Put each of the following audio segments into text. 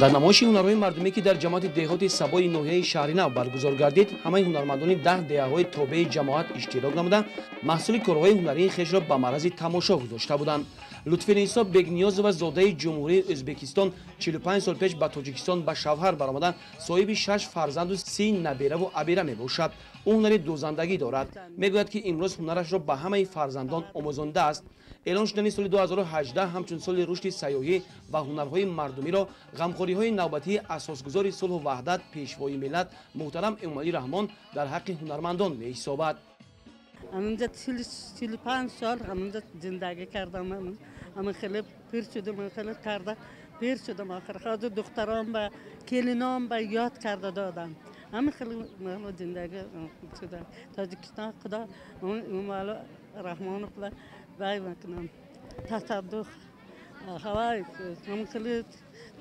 дар намоиши ҳунарҳои мардумӣ ки дар ҷамоати деҳоти Сабои ноҳияи Шаҳри Нав баргузор гардид, ҳамаи ҳунармандони 10 деҳаҳои тобеи ҷамоат иштирок намуда, маҳсули корҳои ҳунарии хешро ба маърази тамошо гузошта буданд. Лутфиниса Бегниёзова зодаи Ҷумҳурии Ӯзбекистон 45 сол пеш ба Тоҷикистон ба шавҳар баромада соҳиби 6 фарзанду 30 набираву абира мебошад. ӯ ҳунари дӯзандагӣ дорад. Мегӯяд ки имрӯз ҳунарашро ба ҳамаи фарзандон омӯзонда аст. эълон шудани соли 2018 ҳамчун соли рушди сайёҳӣ ва ҳунарҳои мардумиро ғамхориҳои навбатии асосгузори сулҳу ваҳдат пешвои миллат муҳтарам Эмомалӣ Раҳмон дар ҳаққи ҳунармандон меҳисобад. همونجا 45 سال همونجا زندگی کردم. همون خیلی پیر شدم، خیلی کرده پیر شدم. آخر خود دخترام و کلینام به یاد کرده دادم. همین خیلی زندگی شده. تاجیکستان خدا اون رحمان خدا بای میکنم. تصدق هوای همون خیلی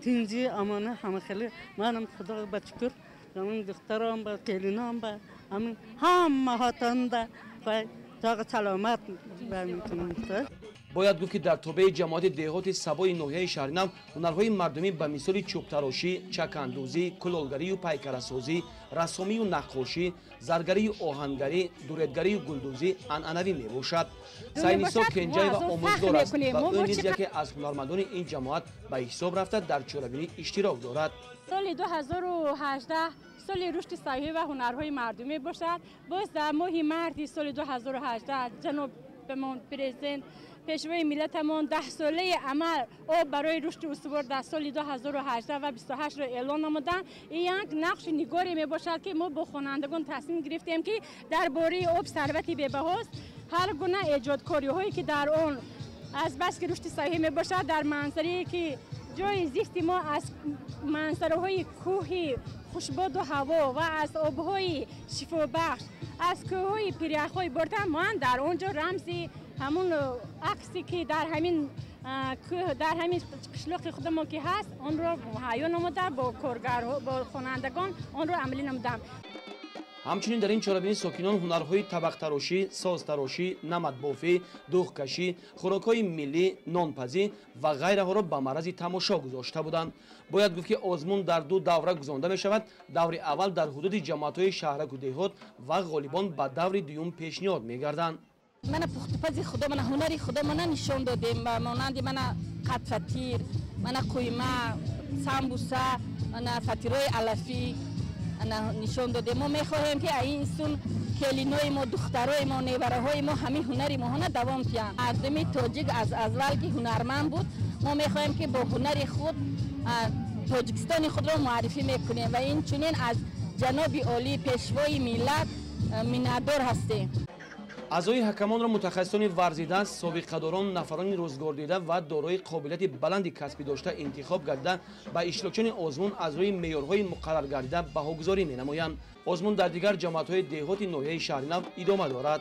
تینجی امانه همون خیلی منم خدا بشکر همون دخترام و کلینام و همین هم هاتنده تا سلامت میکنم. бояд гуфт ки дар тобеи ҷамоати деҳоти Сабои ноҳияи Шаҳри Нав ҳунарҳои мардумӣ ба мисоли чӯбтарошӣ, чакандӯзӣ, кулолгарию пайкарасозӣ, рассомию наққошӣ, заргарию оҳангарӣ, дуретгарию гулдӯзӣ анъанавӣ мебошад. Сайнисо Кенҷаева омӯздор аст ва ӯ низ яке аз ҳунармандони ин ҷамоат ба ҳисоб рафта дар чорабинӣ иштирок дорад. соли 2018 соли рушди сайёҳӣ ва ҳунарҳои мардумӣ бошад. боз дар моҳи марти соли 2018 ҷанобамон президент пешвои миллатамон 10 солаи амал об барои рушди устувор дар соли 2018 ва 28 ро эълон намуданд. ин як нақши нигоре мебошад ки мо бо хонандагон тасмим гирифтем ки дар бораи об сарвати бебаҳост ҳар гуна эҷодкориҳое ки дар он аз баски рушди сайёҳӣ мебошад дар манзарае ки ҷои зисти мо аз манзараҳои кӯҳи хушбоду ҳаво ва аз обҳои шифобахш аз кӯҳҳои пиряхҳои борта моан дар он ҷо рамзи ҳамун аксе ки дар ҳамин қишлоқи худамон ки ҳаст онро муҳайё намуда бо коргарҳо бо хонандагон онро амалӣ намудам. ҳамчунин дар ин чорабинӣ сокинон ҳунарҳои табақтарошӣ, созтарошӣ, намадбофӣ, дӯғкашӣ, хӯрокҳои миллӣ, нонпазӣ ва ғайраҳоро ба маърази тамошо гузошта буданд. бояд гуфт ки озмун дар ду давра гузаронда мешавад. даври аввал дар ҳудуди ҷамоатҳои шаҳраку деҳот ва ғолибон ба даври дуюм пешниҳод мегарданд. мана пухтупази худо мана ҳунари худо мана нишон додем монанди мана қатфатир мана қӯйма самбуса мана фатирои алафӣ нишон додем. мо мехоҳем ки аин сун келинои мо духтарои мо невараҳои мо ҳамин ҳунари моҳона давом киянд. мардуми тоҷик аз аввал ки ҳунарманд буд мо мехоҳем ки бо ҳунари худ тоҷикистони худро муаррифӣ мекунем ва инчунин аз ҷаноби олии пешвои миллат миннатдор ҳастем. аъзои ҳакамонро мутахассисони варзида, собиқадорон, нафарони рӯзгордида ва дорои қобилияти баланди касбӣ дошта интихоб гардида ба иштирокчиёни озмун аз рӯи меъёрҳои муқаррар гардида баҳогузорӣ менамоянд. озмун дар дигар ҷамоатҳои деҳоти ноҳияи Шаҳри Нав идома дорад.